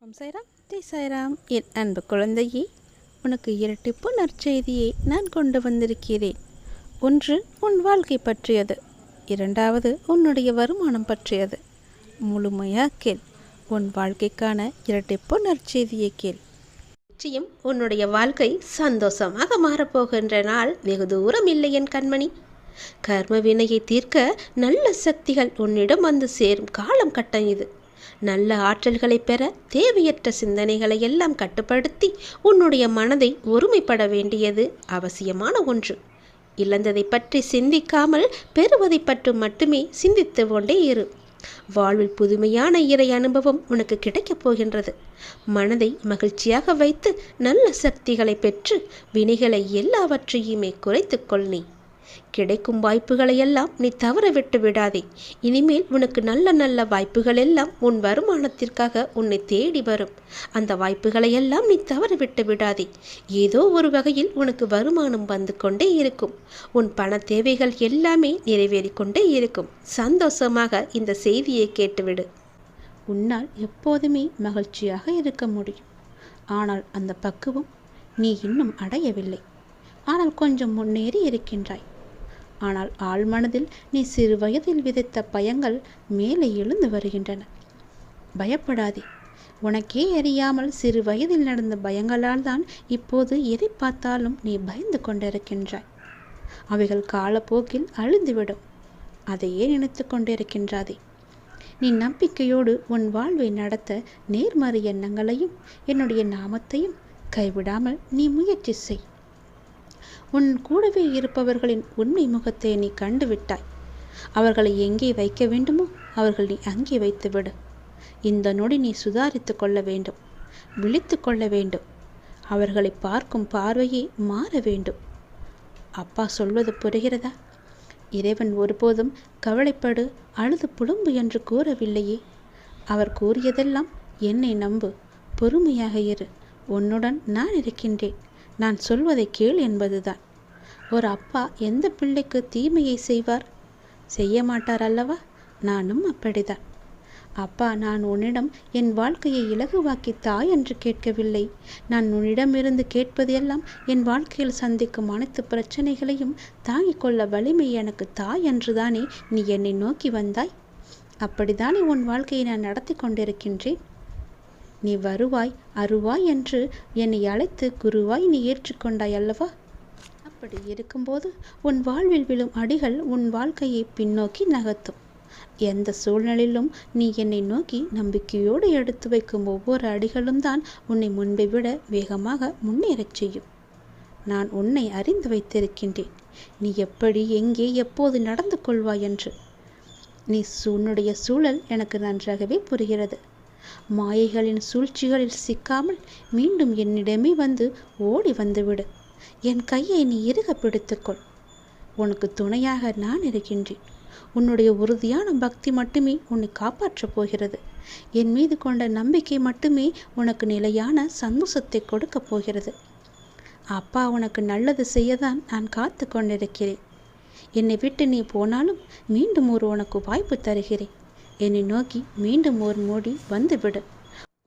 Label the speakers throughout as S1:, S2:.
S1: ஓம் சாய்ராம் ஜெய் சாய்ராம். என் அன்பு குழந்தையே, உனக்கு இரட்டிப்பு நற்செய்தியை நான் கொண்டு வந்திருக்கிறேன். ஒன்று உன் வாழ்க்கை பற்றியது, இரண்டாவது உன்னுடைய வருமானம் பற்றியது. முழுமையாக கேள். உன் வாழ்க்கைக்கான இரட்டிப்பு நற்செய்தியை கேள். நிச்சயம் உன்னுடைய வாழ்க்கை சந்தோஷமாக மாறப்போகின்ற நாள் வெகு தூரம் இல்லை என் கண்மணி. கர்ம வினையை தீர்க்க நல்ல சக்திகள் உன்னிடம் வந்து சேரும் காலம் கட்டம் இது. நல்ல ஆற்றல்களை பெற தேவையற்ற சிந்தனைகளை எல்லாம் கட்டுப்படுத்தி உன்னுடைய மனதை ஒருமைப்பட வேண்டியது அவசியமான ஒன்று. இழந்ததை பற்றி சிந்திக்காமல் பெறுவதை பற்றி மட்டுமே சிந்தித்து கொண்டே இரு. வாழ்வில் புதுமையான இறை அனுபவம் உனக்கு கிடைக்கப் போகின்றது. மனதை மகிழ்ச்சியாக வைத்து நல்ல சக்திகளை பெற்று வினைகளை எல்லாவற்றையுமே குறைத்துக்கொள். நீ கிடைக்கும் வாய்ப்புகளை எல்லாம் நீ தவற விட்டு விடாதே. இனிமேல் உனக்கு நல்ல நல்ல வாய்ப்புகள் எல்லாம் உன் வருமானத்திற்காக உன்னை தேடி வரும். அந்த வாய்ப்புகளை எல்லாம் நீ தவற விட்டு விடாதே. ஏதோ ஒரு வகையில் உனக்கு வருமானம் வந்து கொண்டே இருக்கும். உன் பண தேவைகள் எல்லாமே நிறைவேறிக்கொண்டே இருக்கும். சந்தோஷமாக இந்த செய்தியை கேட்டுவிடு. உன்னால் எப்போதுமே மகிழ்ச்சியாக இருக்க முடியும். ஆனால் அந்த பக்குவம் நீ இன்னும் அடையவில்லை. ஆனால் கொஞ்சம் முன்னேறி இருக்கின்றாய். ஆனால் ஆழ்மனதில் நீ சிறு வயதில் விதைத்த பயங்கள் மேலே எழுந்து வருகின்றன. பயப்படாதே. உனக்கே அறியாமல் சிறு வயதில் நடந்த பயங்களால் தான் இப்போது எதை பார்த்தாலும் நீ பயந்து கொண்டிருக்கின்றாய். அவைகள் காலப்போக்கில் அழிந்துவிடும். அதையே நினைத்து கொண்டிருக்கின்றாதே. நீ நம்பிக்கையோடு உன் வாழ்வை நடத்த நேர்மறை எண்ணங்களையும் என்னுடைய நாமத்தையும் கைவிடாமல் நீ முயற்சி செய். உன் கூடவே இருப்பவர்களின் உண்மை முகத்தை நீ கண்டுவிட்டாய். அவர்களை எங்கே வைக்க வேண்டுமோ அவர்கள் நீ அங்கே வைத்துவிடு. இந்த நொடி நீ சுதாரித்து கொள்ள வேண்டும். விழித்து கொள்ள வேண்டும். அவர்களை பார்க்கும் பார்வையே மாற வேண்டும். அப்பா சொல்வது புரிகிறதா? இறைவன் ஒருபோதும் கவலைப்படு, அழுது புலம்பு என்று கூறவில்லையே. அவர் கூறியதெல்லாம் என்னை நம்பு, பொறுமையாக இரு, உன்னுடன் நான் இருக்கின்றேன், நான் சொல்வதை கேள் என்பதுதான். ஒரு அப்பா எந்த பிள்ளைக்கு தீமையை செய்வார்? செய்ய மாட்டார் அல்லவா? நானும் அப்படிதான். அப்பா, நான் உன்னிடம் என் வாழ்க்கையை இலகுவாக்கி தாய் என்று கேட்கவில்லை. நான் உன்னிடமிருந்து கேட்பது எல்லாம் என் வாழ்க்கையில் சந்திக்கும் அனைத்து பிரச்சனைகளையும் தாங்கிக் கொள்ள வலிமை எனக்கு தாய் என்றுதானே நீ என்னை நோக்கி வந்தாய். அப்படித்தானே உன் வாழ்க்கையை நான் நடத்தி கொண்டிருக்கின்றேன். நீ வருவாய் அருவாய் என்று என்னை அழைத்து குருவாய் நீ ஏற்றுக்கொண்டாய் அல்லவா? அப்படி இருக்கும்போது உன் வாழ்வில் விழும் அடிகள் உன் வாழ்க்கையை பின்னோக்கி நகர்த்தும். எந்த சூழ்நிலையிலும் நீ என்னை நோக்கி நம்பிக்கையோடு எடுத்து வைக்கும் ஒவ்வொரு அடிகளும் தான் உன்னை முன்பை விட வேகமாக முன்னேறச் செய்யும். நான் உன்னை அறிந்து வைத்திருக்கின்றேன். நீ எப்படி, எங்கே, எப்போது நடந்து கொள்வாய் என்று. உன்னுடைய சூழல் எனக்கு நன்றாகவே புரிகிறது. மாயைகளின் சூழ்ச்சிகளில் சிக்காமல் மீண்டும் என்னிடமே வந்து ஓடி வந்துவிடு. என் கையை நீ இறுக பிடித்துக்கொள். உனக்கு துணையாக நான் இருக்கின்றேன். உன்னுடைய உறுதியான பக்தி மட்டுமே உன்னை காப்பாற்றப் போகிறது. என் மீது கொண்ட நம்பிக்கை மட்டுமே உனக்கு நிலையான சந்தோஷத்தை கொடுக்கப் போகிறது. அப்பா உனக்கு நல்லது செய்யத்தான் நான் காத்து கொண்டிருக்கிறேன். என்னை விட்டு நீ போனாலும் மீண்டும் உனக்கு வாய்ப்பு தருகிறேன். என்னை நோக்கி மீண்டும் ஒரு மோடி வந்துவிடு.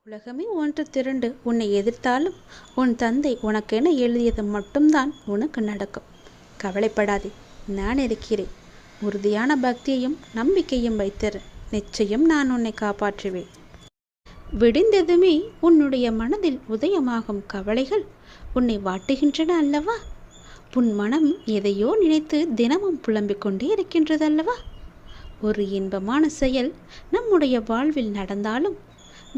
S1: உலகமே ஒன்று திரண்டு உன்னை எதிர்த்தாலும் உன் தந்தை உனக்கென எழுதியது மட்டும்தான் உனக்கு நடக்கும். கவலைப்படாதே, நான் இருக்கிறேன். உறுதியான பக்தியையும் நம்பிக்கையும் வைத்திரு. நிச்சயம் நான் உன்னை காப்பாற்றுவேன். விடிந்ததுமே உன்னுடைய மனதில் உதயமாகும் கவலைகள் உன்னை வாட்டுகின்றன அல்லவா? உன் மனம் எதையோ நினைத்து தினமும் புலம்பிக் கொண்டே இருக்கின்றது அல்லவா? ஒரு இன்பமான செயல் நம்முடைய வாழ்வில் நடந்தாலும்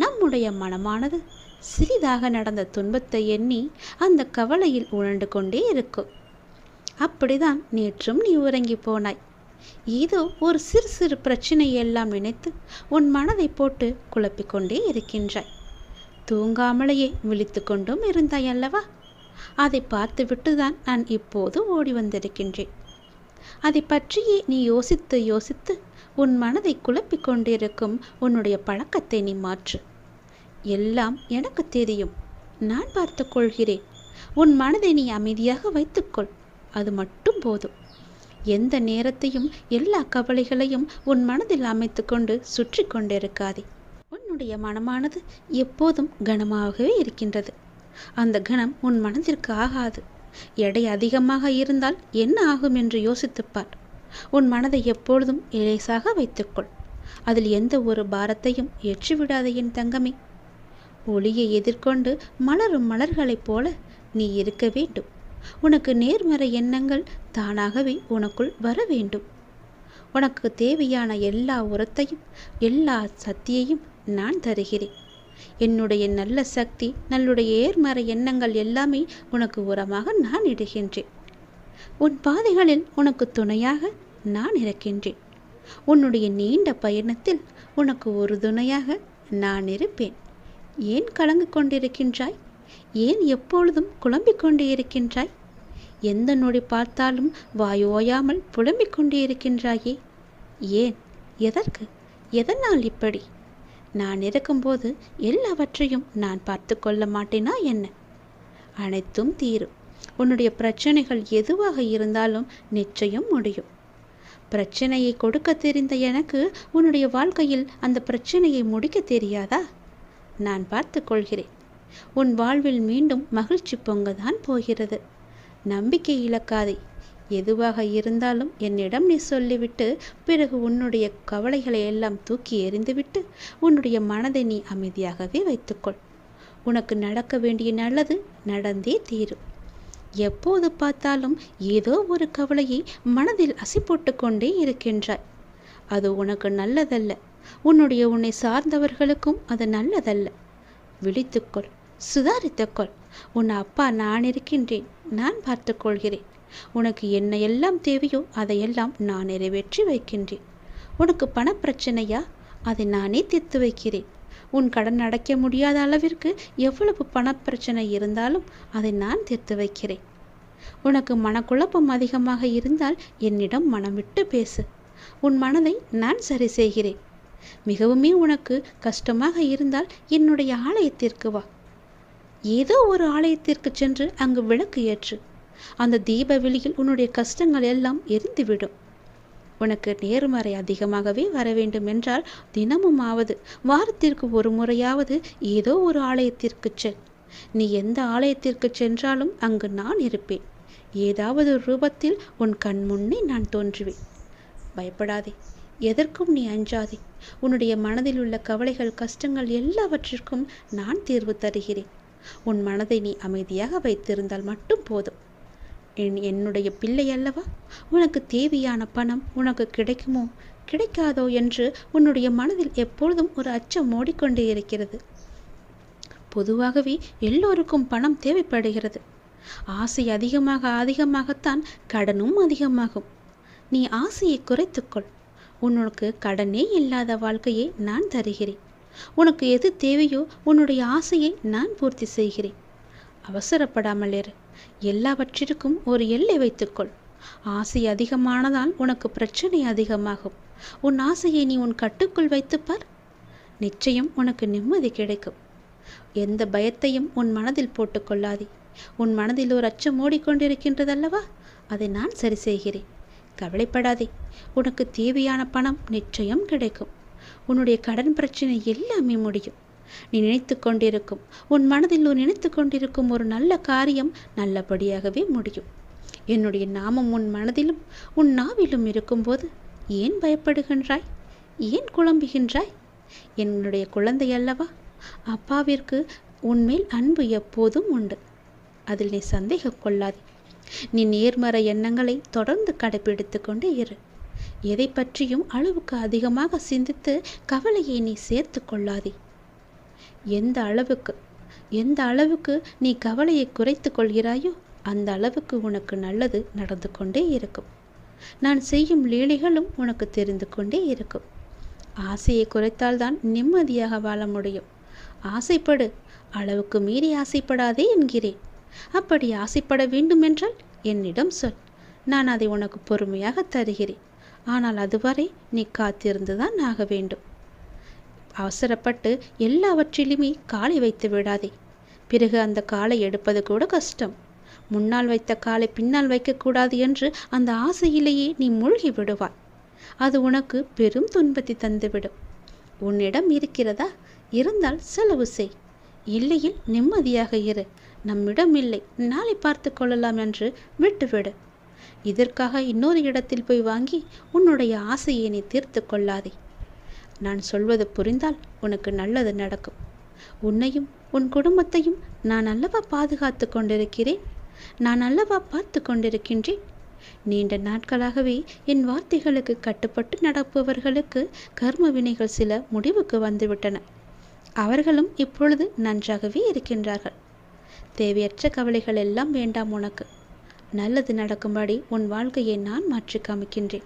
S1: நம்முடைய மனமானது சிறிதாக நடந்த துன்பத்தை எண்ணி அந்த கவலையில் உழண்டு கொண்டே இருக்கும். அப்படிதான் நேற்றும் நீ உறங்கி போனாய். ஏதோ ஒரு சிறு சிறு பிரச்சனையெல்லாம் நினைத்து உன் மனதை போட்டு குழப்பிக்கொண்டே இருக்கின்றாய். தூங்காமலேயே விழித்து கொண்டும் இருந்தாய் அல்லவா? அதை பார்த்துவிட்டுதான் நான் இப்போது ஓடி வந்திருக்கின்றேன். அதை பற்றியே நீ யோசித்து யோசித்து உன் மனதை குழப்பிக் கொண்டிருக்கும் உன்னுடைய பழக்கத்தை நீ மாற்று. எல்லாம் எனக்கு தெரியும். நான் பார்த்து கொள்கிறேன். உன் மனதை நீ அமைதியாக வைத்துக்கொள். அது மட்டும் போதும். எந்த நேரத்தையும் எல்லா கவலைகளையும் உன் மனதில் அமைத்து கொண்டு சுற்றி கொண்டிருக்காதே. உன்னுடைய மனமானது எப்போதும் கனமாகவே இருக்கின்றது. அந்த கணம் உன் மனதிற்கு ஆகாது. எடை அதிகமாக இருந்தால் என்ன ஆகும் என்று யோசித்துப்பார். உன் மனதை எப்பொழுதும் இலேசாக வைத்துக்கொள். அதில் எந்த ஒரு பாரத்தையும் ஏற்றிவிடாத என் தங்கமே. ஒளியை எதிர்கொண்டு மலரும் மலர்களைப் போல நீ இருக்க வேண்டும். உனக்கு நேர்மறை எண்ணங்கள் தானாகவே உனக்குள் வர வேண்டும். உனக்கு தேவையான எல்லா உரத்தையும் எல்லா சக்தியையும் நான் தருகிறேன். என்னுடைய நல்ல சக்தி, நல்லுடைய ஏர்மறை எண்ணங்கள் எல்லாமே உனக்கு உரமாக நான் இடுகின்றேன். உன் பாதைகளில் உனக்கு துணையாக நான் இருக்கின்றேன். உன்னுடைய நீண்ட பயணத்தில் உனக்கு ஒரு துணையாக நான் இருப்பேன். ஏன் கலங்கு கொண்டிருக்கின்றாய்? ஏன் எப்பொழுதும் குழம்பிக் கொண்டே இருக்கின்றாய்? எந்த நொடி பார்த்தாலும் வாயோயாமல் புலம்பிக் கொண்டே இருக்கின்றாயே? ஏன்? எதற்கு? எதனால் இப்படி? நான் இருக்கும்போது எல்லாவற்றையும் நான் பார்த்து கொள்ள மாட்டேனா என்ன? அனைத்தும் தீரும். உன்னுடைய பிரச்சனைகள் எதுவாக இருந்தாலும் நிச்சயம் முடியும். பிரச்சனையை கொடுக்க தெரிந்த எனக்கு உன்னுடைய வாழ்க்கையில் அந்த பிரச்சனையை முடிக்க தெரியாதா? நான் பார்த்து கொள்கிறேன். உன் வாழ்வில் மீண்டும் மகிழ்ச்சி பொங்கதான் போகிறது. நம்பிக்கை இழக்காதே. எதுவாக இருந்தாலும் என்னிடம் நீ சொல்லிவிட்டு பிறகு உன்னுடைய கவலைகளை எல்லாம் தூக்கி எறிந்துவிட்டு உன்னுடைய மனதை நீ அமைதியாகவே வைத்துக்கொள். உனக்கு நடக்க வேண்டிய நல்லது நடந்தே தீரும். எப்போது பார்த்தாலும் ஏதோ ஒரு கவலையை மனதில் அசை போட்டு கொண்டே இருக்கின்றாய். அது உனக்கு நல்லதல்ல. உன்னை சார்ந்தவர்களுக்கும் அது நல்லதல்ல. விழித்துக்கொள், சுதாரித்துக்கொள். உன் அப்பா நான் இருக்கின்றேன். நான் பார்த்து கொள்கிறேன். உனக்கு என்ன எல்லாம் தேவையோ அதையெல்லாம் நான் நிறைவேற்றி வைக்கின்றேன். உனக்கு பணப்பிரச்சனையா? அதை நானே தீர்த்து வைக்கிறேன். உன் கடன் அடைக்க முடியாத அளவிற்கு எவ்வளவு பணப்பிரச்சனை இருந்தாலும் அதை நான் தீர்த்து வைக்கிறேன். உனக்கு மனக்குழப்பம் அதிகமாக இருந்தால் என்னிடம் மனம் விட்டு பேசு. உன் மனதை நான் சரி செய்கிறேன். மிகவுமே உனக்கு கஷ்டமாக இருந்தால் என்னுடைய ஆலயத்திற்கு வா. ஏதோ ஒரு ஆலயத்திற்கு சென்று அங்கு விளக்கு ஏற்று. அந்த தீப வெளியில் உன்னுடைய கஷ்டங்கள் எல்லாம் எரிந்துவிடும். உனக்கு நேர்மறை அதிகமாகவே வர வேண்டும் என்றால் தினமும் வாரத்திற்கு ஒரு முறையாவது ஏதோ ஒரு ஆலயத்திற்கு செல். நீ எந்த ஆலயத்திற்கு சென்றாலும் அங்கு நான் இருப்பேன். ஏதாவது ரூபத்தில் உன் கண் முன்னே நான் தோன்றுவேன். பயப்படாதே. எதற்கும் நீ அஞ்சாதே. உன்னுடைய மனதில் உள்ள கவலைகள், கஷ்டங்கள் எல்லாவற்றிற்கும் நான் தீர்வு தருகிறேன். உன் மனதை நீ அமைதியாக வைத்திருந்தால் மட்டும் போதும். என்னுடைய பிள்ளை அல்லவா? உனக்கு தேவையான பணம் உனக்கு கிடைக்குமோ கிடைக்காதோ என்று உன்னுடைய மனதில் எப்பொழுதும் ஒரு அச்சம் ஓடிக்கொண்டே இருக்கிறது. பொதுவாகவே எல்லோருக்கும் பணம் தேவைப்படுகிறது. ஆசை அதிகமாகத்தான் கடனும் அதிகமாகும். நீ ஆசையை குறைத்துக்கொள். உனக்கு கடனே இல்லாத வாழ்க்கையை நான் தருகிறேன். உனக்கு எது தேவையோ உன்னுடைய ஆசையை நான் பூர்த்தி செய்கிறேன். அவசரப்படாமல் இரு. எல்லாவற்றிற்கும் ஒரு எல்லை வைத்துக்கொள். ஆசை அதிகமானதால் உனக்கு பிரச்சனை அதிகமாகும். உன் ஆசையை நீ உன் கட்டுக்குள் வைத்துப்பார். நிச்சயம் உனக்கு நிம்மதி கிடைக்கும். எந்த பயத்தையும் உன் மனதில் போட்டுக்கொள்ளாதே. உன் மனதில் ஒரு அச்சம் ஓடிக்கொண்டிருக்கின்றதல்லவா? அதை நான் சரி செய்கிறேன். கவலைப்படாதே. உனக்கு தேவையான பணம் நிச்சயம் கிடைக்கும். உன்னுடைய கடன் பிரச்சனை எல்லாமே முடியும். நீ நினைத்து கொண்டிருக்கும், உன் மனதில் நினைத்து கொண்டிருக்கும் ஒரு நல்ல காரியம் நல்லபடியாகவே முடியும். என்னுடைய நாமம் உன் மனதிலும் உன் நாவிலும் இருக்கும்போது ஏன் பயப்படுகின்றாய்? ஏன் குழம்புகின்றாய்? என்னுடைய குழந்தை அல்லவா? அப்பாவிற்கு உன்மேல் அன்பு எப்போதும் உண்டு. அதில் நீ சந்தேகம் கொள்ளாதே. நீ நேர்மறை எண்ணங்களை தொடர்ந்து கடைபிடித்து கொண்டே இரு. எதை பற்றியும் அளவுக்கு அதிகமாக சிந்தித்து கவலையை நீ சேர்த்து கொள்ளாதே. எந்த அளவுக்கு நீ கவலையை குறைத்து கொள்கிறாயோ அந்த அளவுக்கு உனக்கு நல்லது நடந்து கொண்டே இருக்கும். நான் செய்யும் லீலைகளும் உனக்கு தெரிந்து கொண்டே இருக்கும். ஆசையை குறைத்தால்தான் நிம்மதியாக வாழ முடியும். ஆசைப்படு, அளவுக்கு மீறி ஆசைப்படாதே என்கிறேன். அப்படி ஆசைப்பட வேண்டும் என்றால் என்னிடம் சொல். நான் அதை உனக்கு பொறுமையாக தருகிறேன். ஆனால் அதுவரை நீ காத்திருந்துதான் ஆக வேண்டும். அவசரப்பட்டு எல்லாவற்றிலுமே காலை வைத்து விடாதே. பிறகு அந்த காலை எடுப்பது கூட கஷ்டம். முன்னால் வைத்த காலை பின்னால் வைக்கக்கூடாது என்று அந்த ஆசையிலேயே நீ மூழ்கி விடுவாய். அது உனக்கு பெரும் துன்பத்தை தந்துவிடும். உன்னிடம் இருக்கிறதா? இருந்தால் செலவு செய், இல்லையில் நிம்மதியாக இரு. நம்மிடம் இல்லை, நாளை பார்த்து கொள்ளலாம் என்று விட்டுவிடு. இதற்காக இன்னொரு இடத்தில் போய் வாங்கி உன்னுடைய ஆசையை நீ தீர்த்து கொள்ளாதே. நான் சொல்வது புரிந்தால் உனக்கு நல்லது நடக்கும். உன்னையும் உன் குடும்பத்தையும் நான் அல்லவா பாதுகாத்து கொண்டிருக்கிறேன், நான் அல்லவா பார்த்து கொண்டிருக்கின்றேன். நீண்ட நாட்களாகவே என் வார்த்தைகளுக்கு கட்டுப்பட்டு நடப்பவர்களுக்கு கர்ம வினைகள் சில முடிவுக்கு வந்துவிட்டன. அவர்களும் இப்பொழுது நன்றாகவே இருக்கின்றார்கள். தேவையற்ற கவலைகள் எல்லாம் வேண்டாம் உனக்கு. நல்லது நடக்கும்படி உன் வாழ்க்கையை நான் மாற்றி காமிக்கின்றேன்.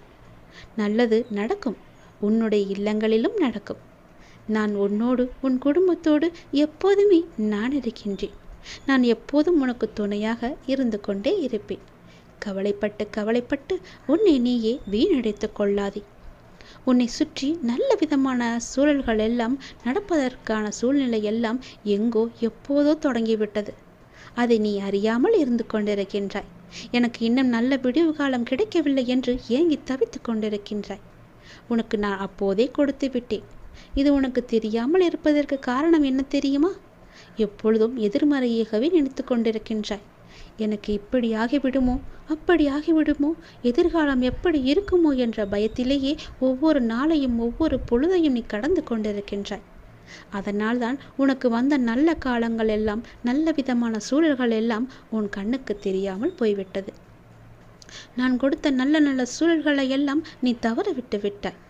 S1: நல்லது நடக்கும், உன்னுடைய இல்லங்களிலும் நடக்கும். நான் உன்னோடு உன் குடும்பத்தோடு எப்போதுமே நான் இருக்கின்றேன். நான் எப்போதும் உனக்கு துணையாக இருந்து கொண்டே இருப்பேன். கவலைப்பட்டு கவலைப்பட்டு உன்னை நீயே வீணடைத்து கொள்ளாதே. உன்னை சுற்றி நல்ல விதமான சூழல்கள் எல்லாம் நடப்பதற்கான சூழ்நிலை எல்லாம் எங்கோ எப்போதோ தொடங்கிவிட்டது. அதை நீ அறியாமல் இருந்து கொண்டிருக்கின்றாய். எனக்கு இன்னும் நல்ல விடிவு காலம் கிடைக்கவில்லை என்று ஏங்கி தவித்து கொண்டிருக்கின்றாய். உனக்கு நான் அப்போதே கொடுத்து விட்டேன். இது உனக்கு தெரியாமல் இருப்பதற்கு காரணம் என்ன தெரியுமா? எப்பொழுதும் எதிர்மறையாகவே நினைத்து கொண்டிருக்கின்றாய். எனக்கு இப்படி ஆகிவிடுமோ, அப்படி ஆகிவிடுமோ, எதிர்காலம் எப்படி இருக்குமோ என்ற பயத்திலேயே ஒவ்வொரு நாளையும் ஒவ்வொரு பொழுதையும் நீ கடந்து கொண்டிருக்கின்றாய். அதனால்தான் உனக்கு வந்த நல்ல காலங்கள் எல்லாம், நல்ல விதமான சூழல்கள் எல்லாம் உன் கண்ணுக்கு தெரியாமல் போய்விட்டது. நான் கொடுத்த நல்ல நல்ல சூழல்களை எல்லாம் நீ தவற விட்டு விட்டாய்.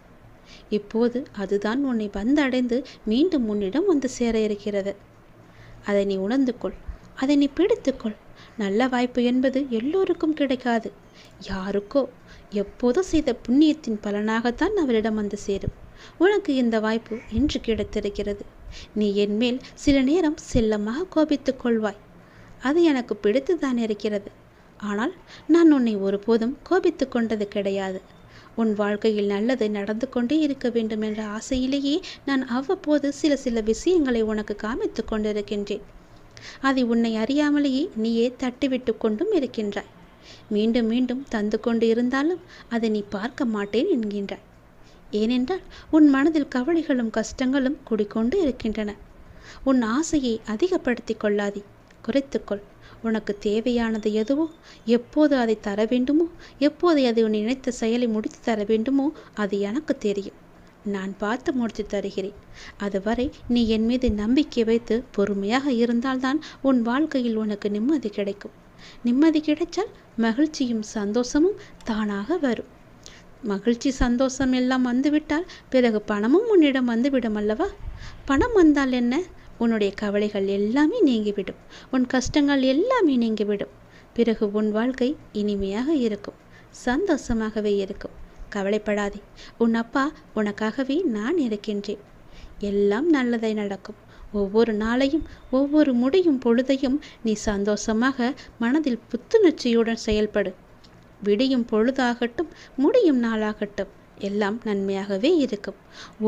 S1: இப்போது அதுதான் உன்னை வந்தடைந்து மீண்டும் உன்னிடம் வந்து சேர இருக்கிறது. அதை நீ உணர்ந்து கொள், அதை நீ பிடித்துக்கொள். நல்ல வாய்ப்பு என்பது எல்லோருக்கும் கிடைக்காது. யாருக்கோ எப்போதோ செய்த புண்ணியத்தின் பலனாகத்தான் அவரிடம் வந்து சேரும். உனக்கு இந்த வாய்ப்பு இன்று கிடைத்திருக்கிறது. நீ என் மேல் சில நேரம் செல்லமாக கோபித்துக் கொள்வாய். அது எனக்கு பிடித்துதான் இருக்கிறது. ஆனால் நான் உன்னை ஒருபோதும் கோபித்து கொண்டது கிடையாது. உன் வாழ்க்கையில் நல்லது நடந்து கொண்டே இருக்க வேண்டும் என்ற ஆசையிலேயே நான் அவ்வப்போது சில விஷயங்களை உனக்கு காமித்து கொண்டிருக்கின்றேன். அதை உன்னை அறியாமலேயே நீயே தட்டிவிட்டு கொண்டும் இருக்கின்றாய். மீண்டும் மீண்டும் தந்து கொண்டு இருந்தாலும் அதை நீ பார்க்க மாட்டேன் என்கின்றாய். ஏனென்றால் உன் மனதில் கவலைகளும் கஷ்டங்களும் குடிக்கொண்டு இருக்கின்றன. உன் ஆசையை அதிகப்படுத்தி கொள்ளாதே, குறைத்துக்கொள். உனக்கு தேவையானது எதுவோ, எப்போது அதை தர வேண்டுமோ, எப்போது அதை உன் நினைத்த செயலை முடித்து தர வேண்டுமோ அது எனக்கு தெரியும். நான் பார்த்து முடித்து தருகிறேன். அதுவரை நீ என் மீது நம்பிக்கை வைத்து பொறுமையாக இருந்தால்தான் உன் வாழ்க்கையில் உனக்கு நிம்மதி கிடைக்கும். நிம்மதி கிடைச்சால் மகிழ்ச்சியும் சந்தோஷமும் தானாக வரும். மகிழ்ச்சி சந்தோஷம் எல்லாம் வந்துவிட்டால் பிறகு பணமும் உன்னிடம் வந்துவிடும் அல்லவா? பணம் வந்தால் என்ன? உன்னுடைய கவலைகள் எல்லாமே நீங்கிவிடும். உன் கஷ்டங்கள் எல்லாமே நீங்கிவிடும். பிறகு உன் வாழ்க்கை இனிமையாக இருக்கும், சந்தோஷமாகவே இருக்கும். கவலைப்படாதே. உன் அப்பா உனக்காகவே நான் இருக்கின்றேன். எல்லாம் நல்லதை நடக்கும். ஒவ்வொரு நாளையும் ஒவ்வொரு முடியும் பொழுதையும் நீ சந்தோஷமாக மனதில் புத்துணர்ச்சியுடன் செயல்படு. விடியும் பொழுதாகட்டும், முடியும் நாளாகட்டும், எல்லாம் நன்மையாகவே இருக்கும்.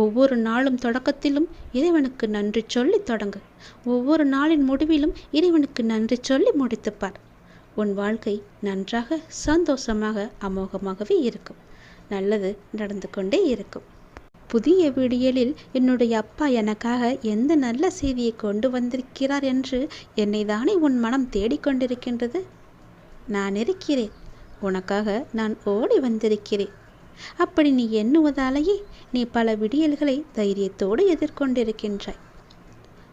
S1: ஒவ்வொரு நாளும் தொடக்கத்திலும் இறைவனுக்கு நன்றி சொல்லி தொடங்கு. ஒவ்வொரு நாளின் முடிவிலும் இறைவனுக்கு நன்றி சொல்லி முடித்துப்பார். உன் வாழ்க்கை நன்றாக சந்தோஷமாக அமோகமாகவே இருக்கும். நல்லது நடந்து கொண்டே இருக்கும். புதிய விடியலில் என்னுடைய அப்பா எனக்காக எந்த நல்ல செய்தியை கொண்டு வந்திருக்கிறார் என்று என்னை தானே உன் மனம் தேடிக்கொண்டிருக்கின்றது. நான் இருக்கிறேன். உனக்காக நான் ஓடி வந்திருக்கிறேன். அப்படி நீ எண்ணுவதாலேயே நீ பல விடியல்களை தைரியத்தோடு எதிர்கொண்டிருக்கின்றாய்.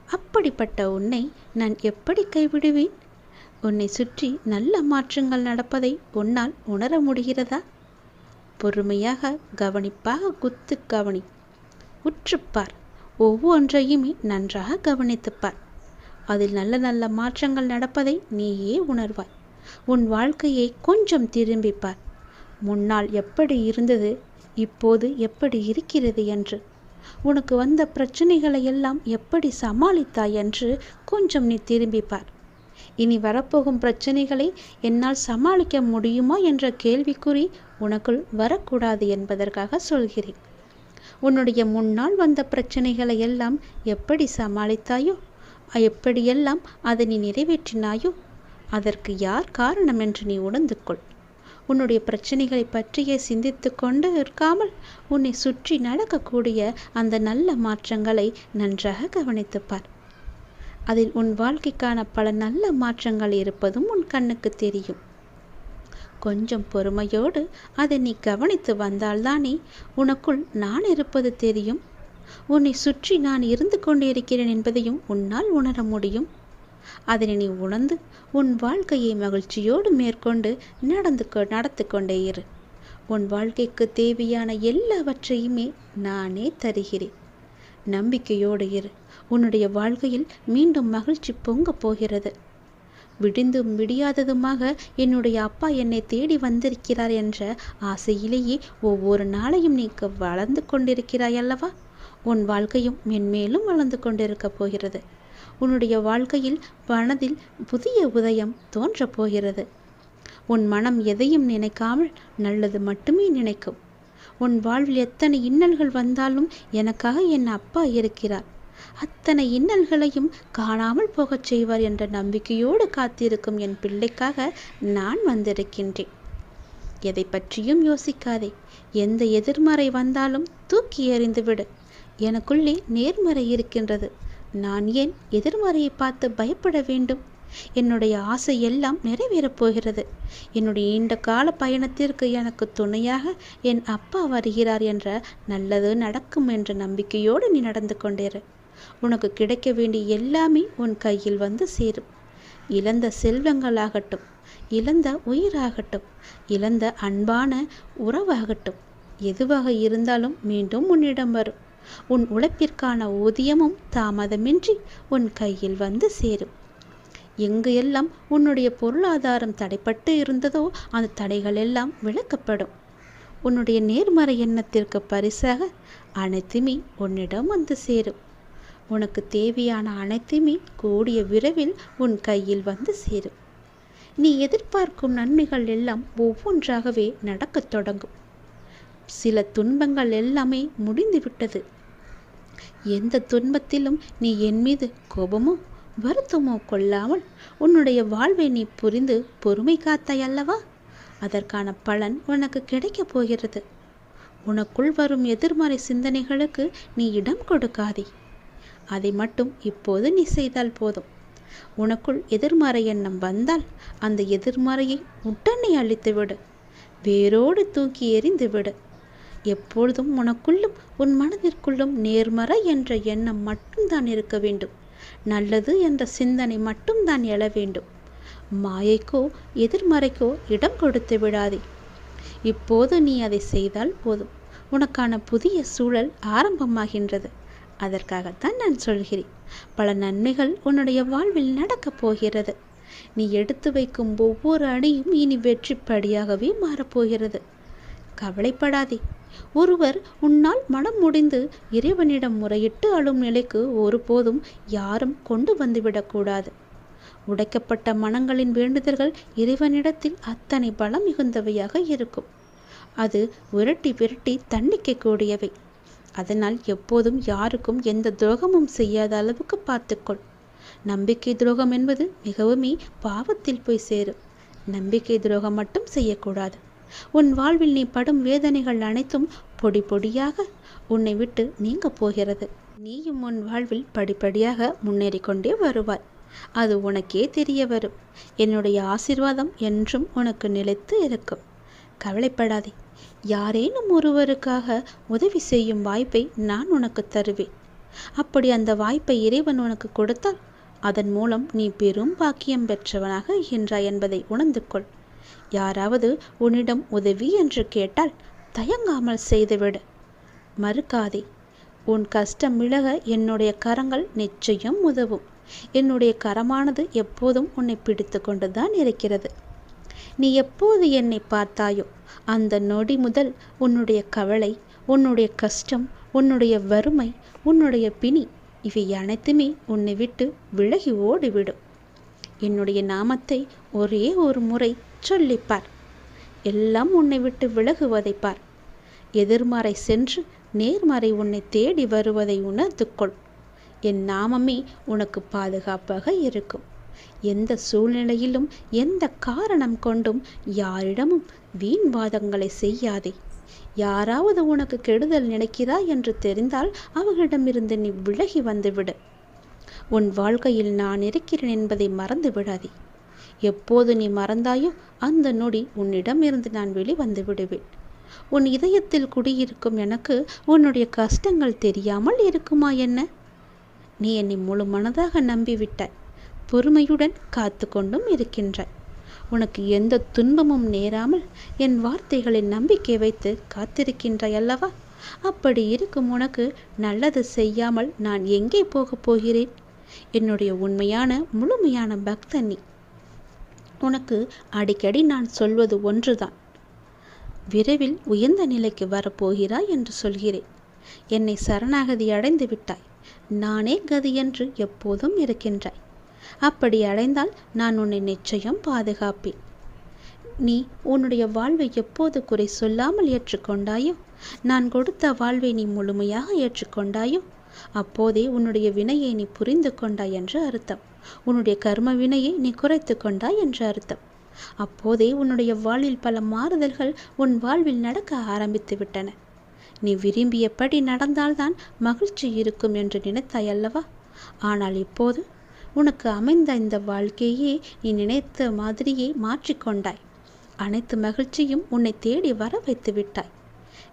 S1: அப்படிப்பட்ட உன்னை நான் எப்படி கைவிடுவேன்? உன்னை சுற்றி நல்ல மாற்றங்கள் நடப்பதை உன்னால் உணர முடிகிறதா? பொறுமையாக கவனிப்பாக குத்து கவனி. உற்றுப்பார். ஒவ்வொன்றையுமே நன்றாக கவனித்துப்பார். அதில் நல்ல நல்ல மாற்றங்கள் நடப்பதை நீயே உணர்வாய். உன் வாழ்க்கையை கொஞ்சம் திரும்பிப்பார். முன்னால் எப்படி இருந்தது, இப்போது எப்படி இருக்கிறது என்று, உனக்கு வந்த பிரச்சனைகளை எல்லாம் எப்படி சமாளித்தாய் என்று கொஞ்சம் நீ திரும்பிப்பார். இனி வரப்போகும் பிரச்சனைகளை என்னால் சமாளிக்க முடியுமா என்ற கேள்விக்குறி உனக்குள் வரக்கூடாது என்பதற்காக சொல்கிறேன். உன்னுடைய முன்னால் வந்த பிரச்சனைகளை எல்லாம் எப்படி சமாளித்தாயோ, எப்படியெல்லாம் அதை நீ நிறைவேற்றினாயோ, அதற்கு யார் காரணம் என்று நீ உணர்ந்து கொள். உன்னுடைய பிரச்சனைகளை பற்றியே சிந்தித்து கொண்டு இருக்காமல் உன்னை சுற்றி நடக்கக்கூடிய அந்த நல்ல மாற்றங்களை நன்றாக கவனித்துப்பார். அதில் உன் வாழ்க்கைக்கான பல நல்ல மாற்றங்கள் இருப்பதும் உன் கண்ணுக்கு தெரியும். கொஞ்சம் பொறுமையோடு அதை நீ கவனித்து வந்தால்தானே உனக்குள் நான் இருப்பது தெரியும். உன்னை சுற்றி நான் இருந்து கொண்டிருக்கிறேன் என்பதையும் உன்னால் உணர முடியும். அதனை நீ உணர்ந்து உன் வாழ்க்கையை மகிழ்ச்சியோடு மேற்கொண்டு நடத்து கொண்டே இரு. உன் வாழ்க்கைக்கு தேவையான எல்லாவற்றையுமே நானே தருகிறேன். நம்பிக்கையோடு இரு. உன்னுடைய வாழ்க்கையில் மீண்டும் மகிழ்ச்சி பொங்கப் போகிறது. விடிந்தும் விடியாததுமாக என்னுடைய அப்பா என்னை தேடி வந்திருக்கிறார் என்ற ஆசையிலேயே ஒவ்வொரு நாளையும் நீ வளர்ந்து கொண்டிருக்கிறாய் அல்லவா? உன் வாழ்க்கையும் மென்மேலும் வளர்ந்து கொண்டிருக்க போகிறது. உன்னுடைய வாழ்க்கையில் மனதில் புதிய உதயம் தோன்றப் போகிறது. உன் மனம் எதையும் நினைக்காமல் நல்லது மட்டுமே நினைக்கும். உன் வாழ்வில் எத்தனை இன்னல்கள் வந்தாலும் எனக்காக என் அப்பா இருக்கிறார், அத்தனை இன்னல்களையும் காணாமல் போகச் செய்வார் என்ற நம்பிக்கையோடு காத்திருக்கும் என் பிள்ளைக்காக நான் வந்திருக்கின்றேன். எதை பற்றியும் யோசிக்காதே. எந்த எதிர்மறை வந்தாலும் தூக்கி எறிந்துவிடு. எனக்குள்ளே நேர்மறை இருக்கின்றது. நான் ஏன் எதிர்மறையை பார்த்து பயப்பட வேண்டும்? என்னுடைய ஆசை எல்லாம் நிறைவேறப் போகிறது. என்னுடைய நீண்ட கால பயணத்திற்கு எனக்கு துணையாக என் அப்பா வருகிறார் என்ற நல்லது நடக்கும் என்ற நம்பிக்கையோடு நீ நடந்து கொண்டேரு. உனக்கு கிடைக்க வேண்டிய எல்லாமே உன் கையில் வந்து சேரும். இழந்த செல்வங்களாகட்டும், இழந்த உயிராகட்டும், இழந்த அன்பான உறவாகட்டும், எதுவாக இருந்தாலும் மீண்டும் உன்னிடம் வரும். உன் உழைப்பிற்கான ஊதியமும் தாமதமின்றி உன் கையில் வந்து சேரும். எங்கு எல்லாம் உன்னுடைய பொருளாதாரம் தடைப்பட்டு இருந்ததோ அந்த தடைகள் எல்லாம் விலக்கப்படும். உன்னுடைய நேர்மறை எண்ணத்திற்கு பரிசாக அனைத்துமே உன்னிடம் வந்து சேரும். உனக்கு தேவையான அனைத்துமே கூடிய விரைவில் உன் கையில் வந்து சேரும். நீ எதிர்பார்க்கும் நன்மைகள் எல்லாம் ஒவ்வொன்றாகவே நடக்கத் தொடங்கும். சில துன்பங்கள் எல்லாமே முடிந்துவிட்டது. எந்த துன்பத்திலும் நீ என் மீது கோபமோ வருத்தமோ கொள்ளாமல் உன்னுடைய வாழ்வை நீ புரிந்து பொறுமை காத்தாய் அல்லவா? அதற்கான பலன் உனக்கு கிடைக்கப் போகிறது. உனக்குள் வரும் எதிர்மறை சிந்தனைகளுக்கு நீ இடம் கொடுக்காதே. அதை மட்டும் இப்போது நீ செய்தால் போதும். உனக்குள் எதிர்மறை எண்ணம் வந்தால் அந்த எதிர்மறையை உடனே அழித்துவிடு, வேரோடு தூக்கி எறிந்துவிடு. எப்பொழுதும் உனக்குள்ளும் உன் மனதிற்குள்ளும் நேர்மறை என்ற எண்ணம் மட்டும்தான் இருக்க வேண்டும். நல்லது என்ற சிந்தனை மட்டும்தான் எழ வேண்டும். மாயைக்கோ எதிர்மறைக்கோ இடம் கொடுத்து விடாதே. இப்போது நீ அதை செய்தால் போதும். உனக்கான புதிய சூழல் ஆரம்பமாகின்றது. அதற்காகத்தான் நான் சொல்கிறேன். பல நன்மைகள் உன்னுடைய வாழ்வில் நடக்கப் போகிறது. நீ எடுத்து வைக்கும் ஒவ்வொரு அடியும் இனி வெற்றிப்படியாகவே மாறப்போகிறது. கவலைப்படாதே. ஒருவர் உன்னால் மனம் முடிந்து இறைவனிடம் முறையிட்டு அழும் நிலைக்கு ஒருபோதும் யாரும் கொண்டு வந்துவிடக்கூடாது. உடைக்கப்பட்ட மனங்களின் வேண்டுதல்கள் இறைவனிடத்தில் அத்தனை பலம் மிகுந்தவையாக இருக்கும். அது விரட்டி விரட்டி தண்டிக்கக்கூடியவை. அதனால் எப்போதும் யாருக்கும் எந்த துரோகமும் செய்யாத அளவுக்கு பார்த்துக்கொள். நம்பிக்கை துரோகம் என்பது மிகவுமே பாவத்தில் போய் சேரும். நம்பிக்கை துரோகம் மட்டும் செய்யக்கூடாது. உன் வாழ்வில் நீ படும் வேதனைகள் அனைத்தும் பொடி பொடியாக உன்னை விட்டு நீங்க போகிறது. நீயும் உன் வாழ்வில் படிப்படியாக முன்னேறி கொண்டே வருவாய். அது உனக்கே தெரிய வரும். என்னுடைய ஆசீர்வாதம் என்றும் உனக்கு நிலைத்து இருக்கும். கவலைப்படாதே. யாரேனும் ஒருவருக்காக உதவி செய்யும் வாய்ப்பை நான் உனக்கு தருவேன். அப்படி அந்த வாய்ப்பை இறைவன் உனக்கு கொடுத்தால் அதன் மூலம் நீ பெரும் பாக்கியம் பெற்றவனாக இருக்கின்றாய் என்பதை உணர்ந்து கொள். யாராவது உன்னிடம் உதவி என்று கேட்டால் தயங்காமல் செய்துவிடு. மறுக்காதே. உன் கஷ்டம் விலக என்னுடைய கரங்கள் நிச்சயம் உதவும். என்னுடைய கரமானது எப்போதும் உன்னை பிடித்து கொண்டுதான் இருக்கிறது. நீ எப்போது என்னை பார்த்தாயோ அந்த நொடி முதல் உன்னுடைய கவலை, உன்னுடைய கஷ்டம், உன்னுடைய வறுமை, உன்னுடைய பிணி இவை அனைத்துமே உன்னை விட்டு விலகி ஓடிவிடும். என்னுடைய நாமத்தை ஒரே ஒரு முறை சொல்லிப்பார். எல்லாம் உன்னை விட்டு விலகுவதை பார். எதிர்மறை சென்று நேர்மறை உன்னை தேடி வருவதை உணர்ந்து கொள். என் நாமமே உனக்கு பாதுகாப்பாக இருக்கும். எந்த சூழ்நிலையிலும் எந்த காரணம் கொண்டும் யாரிடமும் வீண் வாதங்களை செய்யாதே. யாராவது உனக்கு கெடுதல் நினைக்கிறாய் என்று தெரிந்தால் அவர்களிடமிருந்து நீ விலகி வந்துவிடு. உன் வாழ்க்கையில் நான் இருக்கிறேன் என்பதை மறந்து விடாதே. எப்போது நீ மறந்தாயோ அந்த நொடி உன்னிடமிருந்து நான் வெளிவந்து விடுவேன். உன் இதயத்தில் குடியிருக்கும் எனக்கு உன்னுடைய கஷ்டங்கள் தெரியாமல் இருக்குமா என்ன? நீ என்னை முழு மனதாக நம்பிவிட்டாய். பொறுமையுடன் காத்து கொண்டும் இருக்கின்றாய். உனக்கு எந்த துன்பமும் நேராமல் என் வார்த்தைகளில் நம்பிக்கை வைத்து காத்திருக்கின்றாய் அல்லவா? அப்படி இருக்கும் உனக்கு நல்லது செய்யாமல் நான் எங்கே போகப் போகிறேன்? என்னுடைய உண்மையான முழுமையான பக்தன் நீ. உனக்கு அடிக்கடி நான் சொல்வது ஒன்றுதான். விரைவில் உயர்ந்த நிலைக்கு வரப்போகிறாய் என்று சொல்கிறேன். என்னை சரணாகதி அடைந்து விட்டாய். நானே கதி என்று எப்போதும் இருக்கின்றாய். அப்படி அடைந்தால் நான் உன்னை நிச்சயம் பாதுகாப்பேன். நீ உன்னுடைய வாழ்வை எப்போது குறை சொல்லாமல் ஏற்றுக்கொண்டாயோ, நான் கொடுத்த வாழ்வை நீ முழுமையாக ஏற்றுக்கொண்டாயோ, அப்போதே உன்னுடைய வினையை நீ புரிந்து கொண்டாய் என்று அர்த்தம். உன்னுடைய கர்ம வினையை நீ குறைத்து கொண்டாய் என்று அர்த்தம். அப்போதே உன்னுடைய வாழ்வில் பல மாறுதல்கள் உன் வாழ்வில் நடக்க ஆரம்பித்து விட்டன. நீ விரும்பியபடி நடந்தால்தான் மகிழ்ச்சி இருக்கும் என்று நினைத்தாய் அல்லவா? ஆனால் இப்போது உனக்கு அமைந்த இந்த வாழ்க்கையே நீ நினைத்த மாதிரியே மாற்றிக்கொண்டாய். அனைத்து மகிழ்ச்சியும் உன்னை தேடி வர வைத்து விட்டாய்.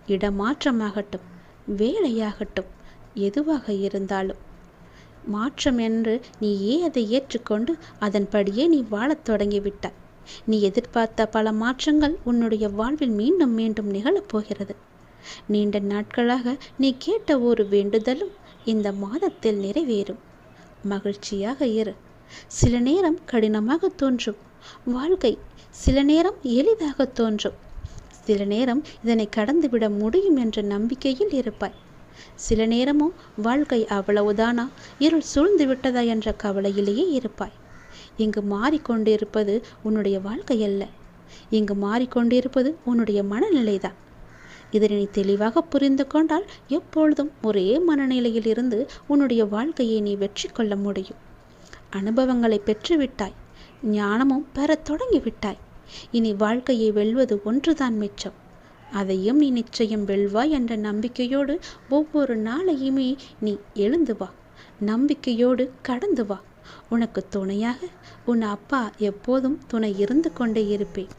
S1: இடமாற்றமாகட்டும், வேலையாகட்டும், எதுவாக இருந்தாலும் மாற்றம் என்று நீயே அதை ஏற்றுக்கொண்டு அதன்படியே நீ வாழத் தொடங்கிவிட்டாய். நீ எதிர்பார்த்த பல மாற்றங்கள் உன்னுடைய வாழ்வில் மீண்டும் மீண்டும் நிகழப்போகிறது. நீண்ட நாட்களாக நீ கேட்ட ஒரு வேண்டுதலும் இந்த மாதத்தில் நிறைவேறும். மகிழ்ச்சியாக இரு. சில நேரம் கடினமாக தோன்றும் வாழ்க்கை, சில நேரம் எளிதாக தோன்றும். சில நேரம் இதனை கடந்துவிட முடியும் என்ற நம்பிக்கையில் இருப்பாய். சில நேரமும் வாழ்க்கை அவ்வளவுதானா, இருள் சூழ்ந்து விட்டதா என்ற கவலையிலேயே இருப்பாய். இங்கு மாறிக்கொண்டிருப்பது உன்னுடைய வாழ்க்கை அல்ல. இங்கு மாறிக்கொண்டிருப்பது உன்னுடைய மனநிலைதான். இதனை நீ தெளிவாக புரிந்து கொண்டால் எப்பொழுதும் ஒரே மனநிலையில் இருந்து உன்னுடைய வாழ்க்கையை நீ வெற்றி கொள்ள முடியும். அனுபவங்களை பெற்றுவிட்டாய். ஞானமும் பெறத் தொடங்கிவிட்டாய். இனி வாழ்க்கையை வெல்வது ஒன்றுதான் மிச்சம். அதையும் நீ நிச்சயம் வெல்வாய் என்ற நம்பிக்கையோடு ஒவ்வொரு நாளையுமே நீ எழுந்து வா. நம்பிக்கையோடு கடந்து வா. உனக்கு துணையாக உன் அப்பா எப்போதும் துணை இருந்து கொண்டே இருப்பேன்.